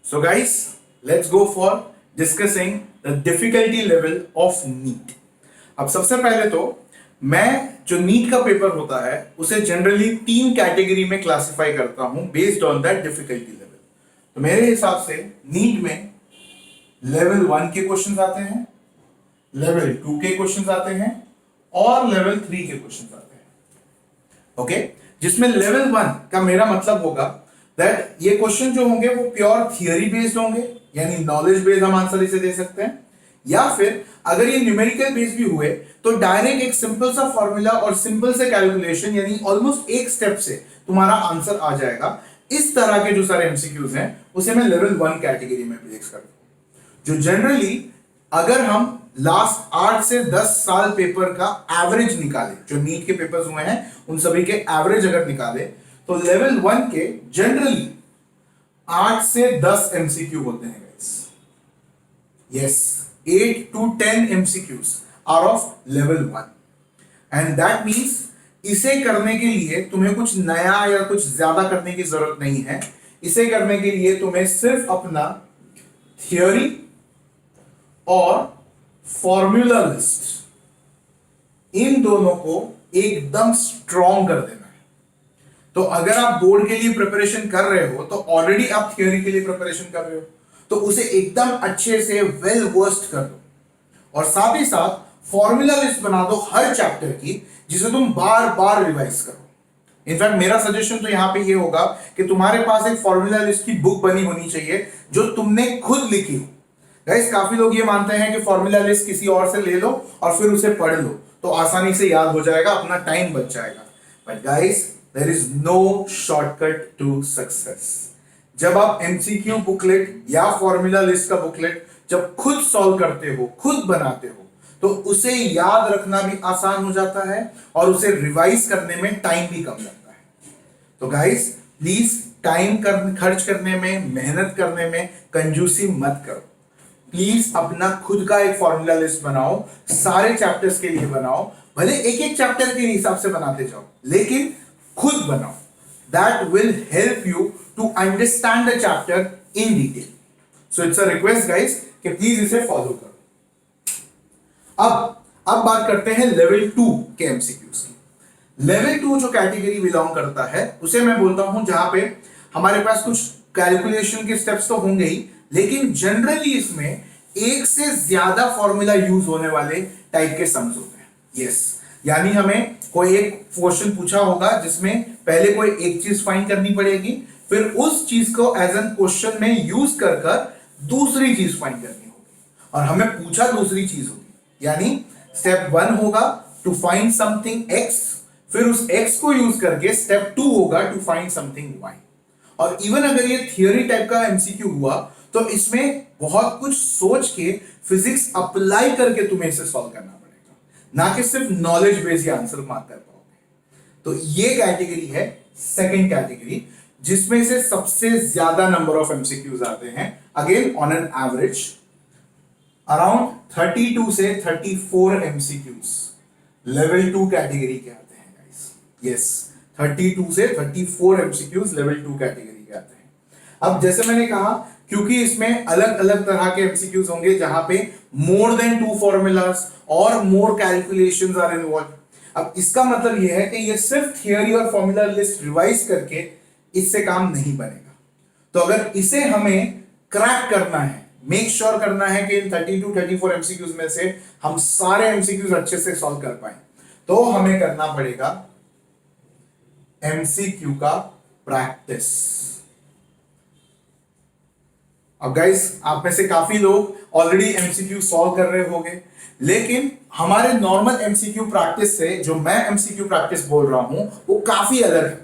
So guys, let's go for discussing the difficulty level of NEET. अब सबसे पहले तो मैं जो नीट का पेपर होता है उसे जनरली 3 कैटेगरी में क्लासिफाई करता हूं based on that difficulty level. तो मेरे हिसाब से नीट में लेवल 1 के क्वेश्चंस आते हैं, लेवल 2 के क्वेश्चंस आते हैं और लेवल 3 के क्वेश्चंस आते हैं। ओके, जिसमें लेवल 1 का मेरा मतलब होगा दैट ये क्वेश्चन जो होंगे वो प्योर थियरी बेस्ड होंगे, यानी नॉलेज बेस्ड हम आंसर इसे दे सकते हैं, या फिर अगर ये न्यूमेरिकल बेस्ड भी हुए तो डायरेक्ट एक सिंपल सा फॉर्मूला और सिंपल से कैलकुलेशन यानी ऑलमोस्ट एक स्टेप से तुम्हारा आंसर आ जाएगा। इस तरह के जो सारे एमसीक्यूज हैं उसे मैं लेवल 1 कैटेगरी में प्लेस करता हूं। जो जनरली अगर हम लास्ट 8 से 10 साल पेपर का एवरेज निकाले, जो नीट के पेपर्स हुए हैं उन सभी के एवरेज अगर निकाले तो लेवल 1 के जनरली 8 से 10 एमसीक्यू होते हैं guys. Yes, 8 to 10 MCQs are of level 1 and that means इसे करने के लिए तुम्हें कुछ नया या कुछ ज्यादा करने की जरूरत नहीं है। इसे करने के लिए तुम्हें सिर्फ अपना थियोरी और फॉर्मूला लिस्ट इन दोनों को एकदम स्ट्रॉन्ग कर देना है। तो अगर आप बोर्ड के लिए प्रिपरेशन कर रहे हो तो ऑलरेडी आप थियोरी के लिए प्रिपरेशन कर रहे हो तो उसे एकदम अच्छे से वेल वर्स्ड कर दो और साथ ही साथ फॉर्मूला लिस्ट बना दो हर चैप्टर की, जिसे तुम बार बार रिवाइज करो। इनफैक्ट मेरा सजेशन तो यहां पे ये होगा कि तुम्हारे पास एक फॉर्मूला लिस्ट की बुक बनी होनी चाहिए जो तुमने खुद लिखी हो। गाइस, काफी लोग ये मानते हैं कि फॉर्मूला लिस्ट किसी और से ले लो और फिर उसे पढ़ लो तो आसानी से याद हो जाएगा, अपना टाइम बच जाएगा। But guys, there is no shortcut to success. जब आप एमसीक्यू बुकलेट या फॉर्मूला लिस्ट का बुकलेट जब खुद सॉल्व करते हो, खुद बनाते हो, तो उसे याद रखना भी आसान हो जाता है और उसे रिवाइज करने में टाइम भी कम लगता है। तो गाइस, प्लीज टाइम खर्च करने में, मेहनत करने में कंजूसी मत करो। प्लीज अपना खुद का एक फॉर्मूला लिस्ट बनाओ, सारे चैप्टर्स के लिए बनाओ, भले एक एक चैप्टर के हिसाब से बनाते जाओ लेकिन खुद बनाओ। That will help you to understand the chapter in detail. So it's a request guys कि प्लीज इसे फॉलो करो। अब बात करते हैं लेवल 2 के एमसीक्यूज की। लेवल 2 जो कैटेगरी बिलोंग करता है उसे मैं बोलता हूं जहां पे हमारे पास कुछ कैलकुलेशन के स्टेप्स तो होंगे ही, लेकिन जनरली इसमें एक से ज्यादा फॉर्मूला यूज होने वाले टाइप के सम्स होते हैं। यस, यानी हमें कोई एक क्वेश्चन पूछा होगा जिसमें पहले कोई एक चीज फाइंड करनी पड़ेगी, फिर उस चीज को एज एन क्वेश्चन में यूज कर दूसरी चीज फाइंड करनी होगी और हमें पूछा दूसरी चीज होगी। यानी स्टेप 1 होगा टू फाइंड समथिंग x, फिर उस x को यूज करके स्टेप 2 होगा टू फाइंड समथिंग y। और इवन अगर ये थियोरी टाइप का एमसीक्यू हुआ तो इसमें बहुत कुछ सोच के फिजिक्स अप्लाई करके तुम्हें इसे सॉल्व करना पड़ेगा, ना कि सिर्फ नॉलेज बेस्ड आंसर मार्क कर पाओगे। तो ये कैटेगरी है सेकंड कैटेगरी, जिसमें से सबसे ज्यादा नंबर ऑफ एमसीक्यूज आते हैं। Again on an average around 32 से 34 एमसीक्यूज लेवल 2 कैटेगरी के आते हैं गाइस। यस, 32 से 34 एमसीक्यूज लेवल 2 कैटेगरी के आते हैं। अब जैसे मैंने कहा, क्योंकि इसमें अलग अलग तरह के एमसीक्यूज होंगे जहां पे मोर देन 2 फॉर्मूलाज और मोर कैलकुलेशंस आर इन्वॉल्व। अब इसका मतलब यह है कि ये सिर्फ थियरी और फॉर्मूला लिस्ट रिवाइज करके इससे काम नहीं बनेगा। तो अगर इसे हमें क्रैक करना है, मेक श्योर करना है कि इन 32-34 एमसीक्यूज में से हम सारे एमसीक्यूज अच्छे से सॉल्व कर पाए, तो हमें करना पड़ेगा एमसीक्यू का प्रैक्टिस। अब गाइस, आप में से काफी लोग ऑलरेडी एमसीक्यू सॉल्व कर रहे होंगे, लेकिन हमारे नॉर्मल एमसीक्यू प्रैक्टिस से जो मैं एमसीक्यू प्रैक्टिस बोल रहा हूं वो काफी अलग है।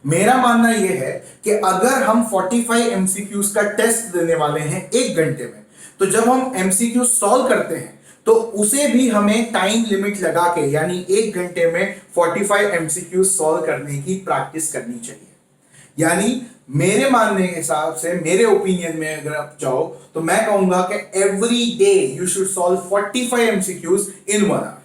मेरा मानना यह है कि अगर हम 45 एमसीक्यूज का टेस्ट देने वाले हैं 1 घंटे में, तो जब हम एमसीक्यू सॉल्व करते हैं तो उसे भी हमें टाइम लिमिट लगा के, यानी 1 घंटे में 45 एमसीक्यू सॉल्व करने की प्रैक्टिस करनी चाहिए। यानी मेरे मानने के हिसाब से, मेरे ओपिनियन में अगर आप जाओ तो मैं कहूंगा कि every day you should solve 45 MCQs in 1 hour.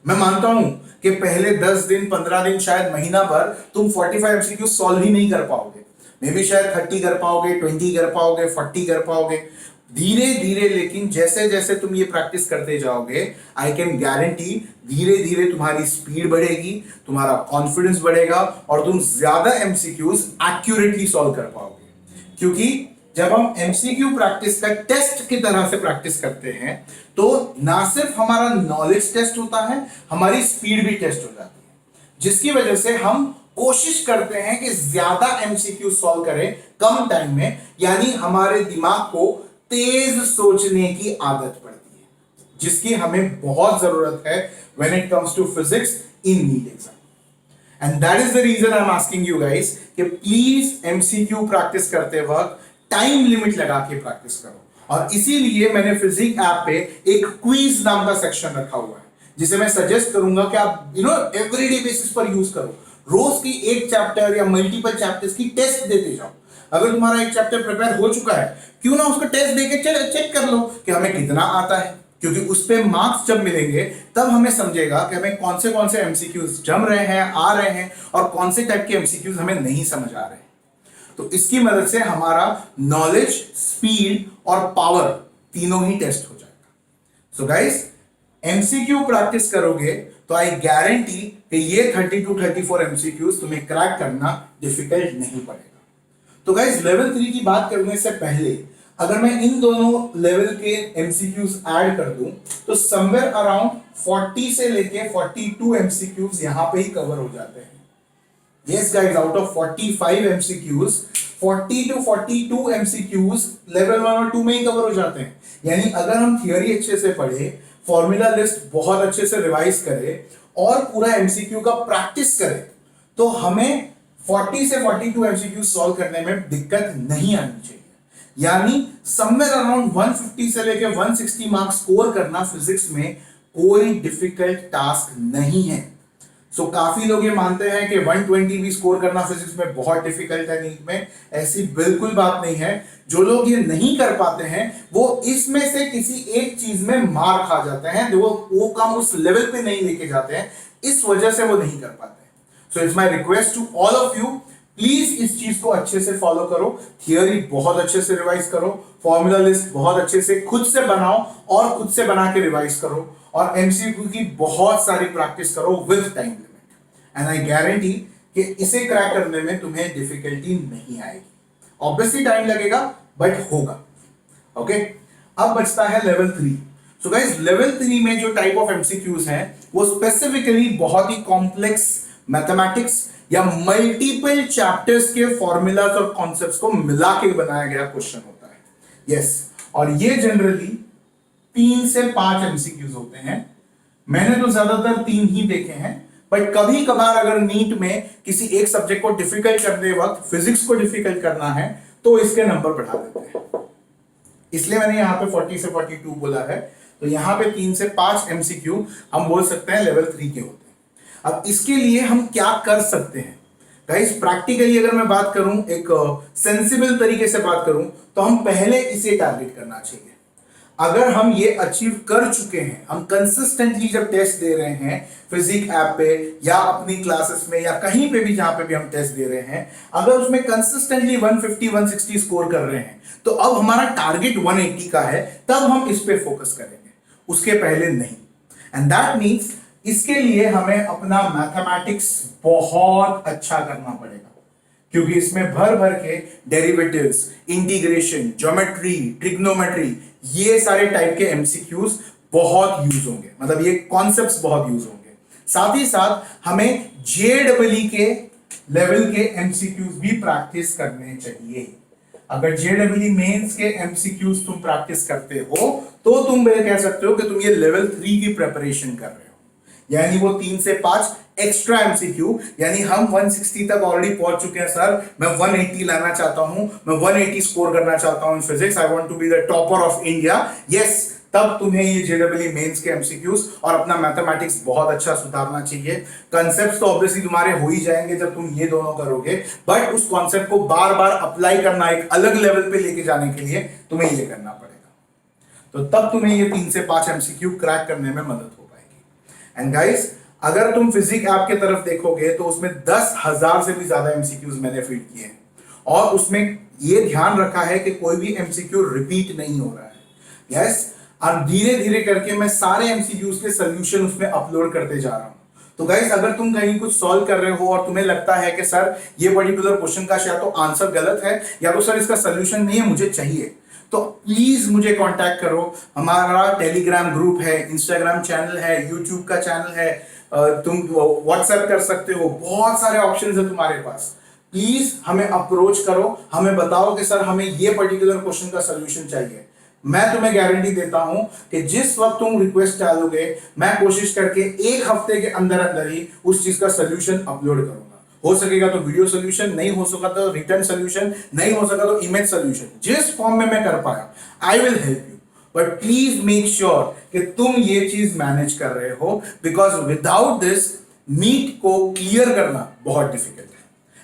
मैं मानता हूं कि पहले 10 दिन, 15 दिन, शायद महीना भर तुम 45 एमसीक्यू सॉल्व ही नहीं कर पाओगे, मे भी शायद 30 कर पाओगे, 20 कर पाओगे, 40 कर पाओगे, धीरे धीरे। लेकिन जैसे जैसे तुम ये प्रैक्टिस करते जाओगे, आई कैन गारंटी धीरे धीरे तुम्हारी स्पीड बढ़ेगी, तुम्हारा कॉन्फिडेंस बढ़ेगा और तुम ज्यादा एमसीक्यूज एक्यूरेटली सॉल्व कर पाओगे। क्योंकि जब हम एमसीक्यू प्रैक्टिस का टेस्ट की तरह से प्रैक्टिस करते हैं तो ना सिर्फ हमारा नॉलेज टेस्ट होता है, हमारी स्पीड भी टेस्ट हो जाती है, जिसकी वजह से हम कोशिश करते हैं कि ज्यादा एमसीक्यू सॉल्व करें कम टाइम में, यानी हमारे दिमाग को तेज सोचने की आदत पड़ती है, जिसकी हमें बहुत जरूरत है when it comes to physics in NEET exam. And that is the reason I am asking you guys कि प्लीज एमसीक्यू प्रैक्टिस करते वक्त टाइम लिमिट लगा के प्रैक्टिस करो। और इसीलिए मैंने फिजिक ऐप पे एक क्विज नाम का सेक्शन रखा हुआ है, जिसे मैं सजेस्ट करूंगा कि आप एवरीडे बेसिस पर यूज करो। रोज की एक चैप्टर या मल्टीपल चैप्टर्स की टेस्ट देते जाओ। अगर तुम्हारा एक चैप्टर प्रिपेयर हो चुका है, क्यों ना उसका टेस्ट देके चेक कर लो कि हमें कितना आता है, क्योंकि उस पे मार्क्स जब मिलेंगे तब हमें समझेगा कि हमें कौन से एमसीक्यूज जम रहे हैं, आ रहे हैं, और कौन से टाइप के एमसीक्यूज हमें नहीं समझ आ रहे हैं। तो इसकी मदद से हमारा नॉलेज, स्पीड और पावर तीनों ही टेस्ट हो जाएगा। सो गाइस, एमसीक्यू प्रैक्टिस करोगे तो आई गारंटी कि ये 30 to 34 एमसीक्यूज तुम्हें क्रैक करना डिफिकल्ट नहीं पड़ेगा। तो गाइस, लेवल 3 की बात करने से पहले अगर मैं इन दोनों लेवल के एमसीक्यूज ऐड कर दूं तो समवेयर अराउंड 40 से लेके 42 एमसीक्यूज यहां पे ही कवर हो जाते हैं। Yes guys, out of 45 MCQs, 40 to 42 MCQs level 1 और 2 में ही कवर हो जाते हैं। यानी अगर हम थियोरी अच्छे से पढ़े, फॉर्मूला लिस्ट बहुत अच्छे से रिवाइज करें और पूरा MCQ का प्रैक्टिस करें, तो हमें 40 से 42 MCQ सॉल्व करने में दिक्कत नहीं आनी चाहिए। यानी समवेयर अराउंड 150 से लेकर 160 मार्क्स स्कोर करना फिजिक्स में कोई डिफिकल्ट टास्क नहीं है। सो काफी लोग ये मानते हैं कि 120 भी स्कोर करना फिजिक्स में बहुत डिफिकल्ट है नीट में। ऐसी बिल्कुल बात नहीं है। जो लोग ये नहीं कर पाते हैं वो इसमें से किसी एक चीज में मार खा जाते हैं, वो काम उस लेवल पे नहीं लेके जाते हैं, इस वजह से वो नहीं कर पाते। So it's my request to all of you, please इस चीज को अच्छे से फॉलो करो, थियोरी बहुत अच्छे से रिवाइज करो, फॉर्मूला लिस्ट बहुत अच्छे से खुद से बनाओ और खुद से बना के रिवाइज करो, और एमसीक्यू की बहुत सारी प्रैक्टिस करो with time limit. And I guarantee कि इसे क्रैक करने में तुम्हें डिफिकल्टी नहीं आएगी। ऑब्वियसली टाइम लगेगा बट होगा। ओके, अब बचता है लेवल 3। सो गाइस, लेवल 3 में जो टाइप ऑफ एमसीक्यूज हैं वो स्पेसिफिकली बहुत ही कॉम्प्लेक्स मैथमेटिक्स या मल्टीपल चैप्टर्स के फॉर्मूलाज और कॉन्सेप्ट्स को मिला के बनाया गया क्वेश्चन होता है। यस, और ये जनरली 3 से 5 एमसीक्यूज होते हैं। मैंने तो ज्यादातर 3 ही देखे हैं, बट कभी कभार अगर नीट में किसी एक सब्जेक्ट को डिफिकल्ट करते वक्त फिजिक्स को डिफिकल्ट करना है तो इसके नंबर बढ़ा देते हैं। इसलिए मैंने यहां पे 40 से 42 बोला है। तो यहां पे 3 से 5 एमसीक्यू हम बोल सकते हैं लेवल 3 के होते हैं। अब इसके लिए हम क्या कर सकते हैं गाइस? प्रैक्टिकली अगर मैं बात करूं, एक सेंसिबल तरीके से बात करूं, तो हम पहले इसे टारगेट करना चाहिए। अगर हम ये अचीव कर चुके हैं, हम कंसिस्टेंटली जब टेस्ट दे रहे हैं फिजिक ऐप पे या अपनी क्लासेस में या कहीं पे भी जहां पे भी हम टेस्ट दे रहे हैं, अगर उसमें कंसिस्टेंटली 150 160 स्कोर कर रहे हैं, तो अब हमारा टारगेट 180 का है, तब हम इस पे फोकस करेंगे, उसके पहले नहीं। एंड दैट मीन्स इसके लिए हमें अपना मैथमेटिक्स बहुत अच्छा करना पड़ेगा, क्योंकि इसमें भर भर के डेरिवेटिव्स, इंटीग्रेशन, ज्योमेट्री, ट्रिग्नोमेट्री, ये सारे टाइप के एमसीक्यूज बहुत यूज होंगे, मतलब ये कॉन्सेप्ट्स बहुत यूज होंगे। साथ ही साथ हमें जेडब्ल्यू के लेवल के एमसीक्यूज भी प्रैक्टिस करने चाहिए। अगर जेडब्ल्यू मेंस के एमसीक्यूज तुम प्रैक्टिस करते हो तो तुम कह सकते हो कि तुम ये लेवल 3 की प्रिपरेशन कर रहे हो। यानी वो 3 से 5 एक्स्ट्रा एमसीक्यू, यानी हम 160 तक ऑलरेडी पहुंच चुके हैं। सर मैं 180 लाना चाहता हूं, मैं 180 स्कोर करना चाहता हूं in physics, I want to be the topper of India. Yes, तब तुम्हें ये जेडब्ल्यू मेंस के एमसीक्यूज और अपना मैथमेटिक्स बहुत अच्छा सुधारना चाहिए। कॉन्सेप्ट्स तो ऑब्वियसली तुम्हारे हो ही जाएंगे जब तुम ये दोनों करोगे, बट उस कॉन्सेप्ट को बार बार अप्लाई करना, एक अलग लेवल पे लेके जाने के लिए तुम्हें ये करना पड़ेगा। तो तब तुम्हें ये 3 से 5 एमसीक्यू क्रैक करने में मदद हो पाएगी। एंड गाइस, अगर तुम फिजिक ऐप की तरफ देखोगे तो उसमें 10,000 से भी ज्यादा एमसीक्यूज मैंने फीड किए हैं, और उसमें ये ध्यान रखा है कि कोई भी एमसीक्यू रिपीट नहीं हो रहा है। यस, और धीरे धीरे करके मैं सारे एमसीक्यूज के सोल्यूशन उसमें अपलोड करते जा रहा हूं। तो गाइस, अगर तुम कहीं कुछ सॉल्व कर रहे हो और तुम्हें लगता है कि सर ये पर्टिकुलर क्वेश्चन का शायद तो आंसर गलत है या तो सर इसका सोल्यूशन नहीं है, मुझे चाहिए, तो प्लीज मुझे कांटेक्ट करो। हमारा टेलीग्राम ग्रुप है, इंस्टाग्राम चैनल है, यूट्यूब का चैनल है, तुम व्हाट्सएप कर सकते हो, बहुत सारे ऑप्शंस है तुम्हारे पास। प्लीज हमें अप्रोच करो, हमें बताओ कि सर हमें ये पर्टिकुलर क्वेश्चन का सोल्यूशन चाहिए। मैं तुम्हें गारंटी देता हूं कि जिस वक्त तुम रिक्वेस्ट डालोगे, मैं कोशिश करके 1 हफ्ते के अंदर अंदर ही उस चीज का सोल्यूशन अपलोड करूंगा। हो सकेगा तो वीडियो सोल्यूशन, नहीं हो सका तो रिटर्न सोल्यूशन, नहीं हो सका तो इमेज सोल्यूशन, जिस फॉर्म में मैं कर पाया I will help you. But please make sure कि तुम ये चीज मैनेज कर रहे हो, बिकॉज विदाउट दिस नीट को क्लियर करना बहुत डिफिकल्ट है।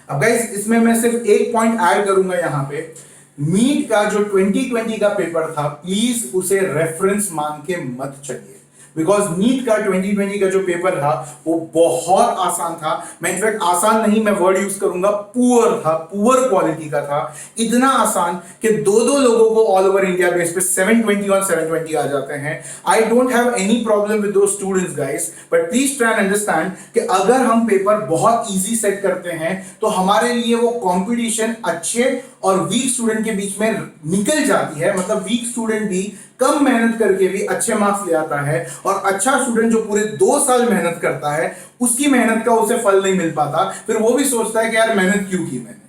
अब गाइस, इसमें मैं सिर्फ एक पॉइंट ऐड करूंगा यहां पे। नीट का जो 2020 का पेपर था, प्लीज उसे रेफरेंस मान के मत चलिए, बिकॉज नीट का 2020 का जो पेपर था वो बहुत आसान था। मैं इनफैक्ट आसान नहीं, मैं वर्ड यूज करूंगा, पुअर था, पुअर क्वालिटी का था। इतना आसान कि दो दो लोगों को ऑल ओवर इंडिया बेस पे 720 और 720 आ जाते हैं। I don't have any problem with those students guys, but please try and understand कि अगर हम पेपर बहुत इजी सेट करते हैं तो हमारे लिए वो कंपटीशन अच्छे और वीक स्टूडेंट के बीच में निकल जाती है। मतलब वीक स्टूडेंट भी कम मेहनत करके भी अच्छे मार्क्स ले आता है, और अच्छा स्टूडेंट जो पूरे 2 साल मेहनत करता है उसकी मेहनत का उसे फल नहीं मिल पाता, फिर वो भी सोचता है कि यार मेहनत क्यों की मैंने।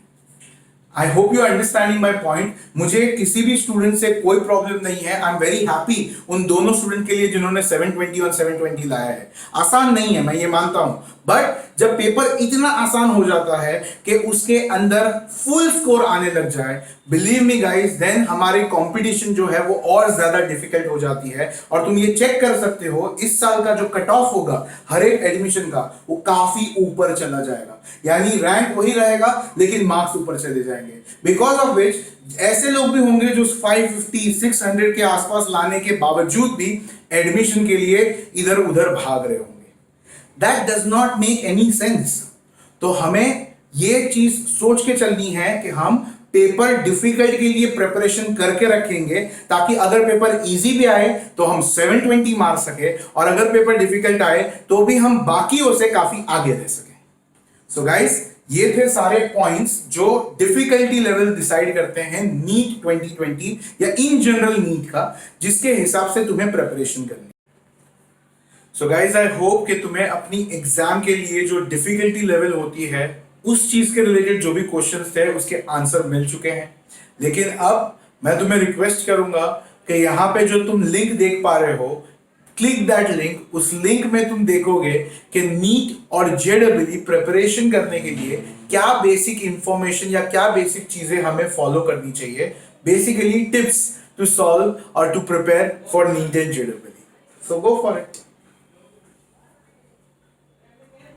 I hope you understanding my point. मुझे किसी भी स्टूडेंट से कोई प्रॉब्लम नहीं है। आई एम वेरी हैप्पी उन दोनों स्टूडेंट के लिए जिन्होंने 720 और 720 लाया है। आसान नहीं है, मैं ये मानता हूं, बट जब पेपर इतना आसान हो जाता है कि उसके अंदर फुल स्कोर आने लग जाए, बिलीव मी गाइस, देन हमारी कंपटीशन जो है वो और ज्यादा डिफिकल्ट हो जाती है। और तुम ये चेक कर सकते हो, इस साल का जो कट ऑफ होगा हर एक एडमिशन का, वो काफी ऊपर चला जाएगा। यानी रैंक वही रहेगा लेकिन मार्क्स ऊपर चले जाएंगे, बिकॉज ऑफ विच ऐसे लोग भी होंगे जो 550 600 के आसपास लाने के बावजूद भी एडमिशन के लिए इधर उधर भाग रहे होंगे। That does not make any sense. तो हमें ये चीज सोच के चलनी है कि हम पेपर डिफिकल्ट के लिए प्रिपरेशन करके रखेंगे, ताकि अगर पेपर इजी भी आए तो हम 720 मार सके, और अगर पेपर डिफिकल्ट आए तो भी हम बाकियों से काफी आगे रह सके। सो गाइस, ये थे सारे पॉइंट्स जो डिफिकल्टी लेवल डिसाइड करते हैं नीट 2020 या इन जनरल नीट का, जिसके हिसाब से तुम्हें प्रिपरेशन करनी। सो गाइस, आई होप कि तुम्हें अपनी एग्जाम के लिए जो डिफिकल्टी लेवल होती है उस चीज के रिलेटेड जो भी क्वेश्चंस थे उसके आंसर मिल चुके हैं। लेकिन अब मैं तुम्हें रिक्वेस्ट करूंगा कि यहां पे जो तुम लिंक देख पा रहे हो, क्लिक दैट लिंक। उस लिंक में तुम देखोगे कि नीट और जेईई प्रिपरेशन करने के लिए क्या बेसिक इंफॉर्मेशन या क्या बेसिक चीजें हमें फॉलो करनी चाहिए, बेसिकली टिप्स टू सॉल्व और to prepare for NEET and JEE. So go for it.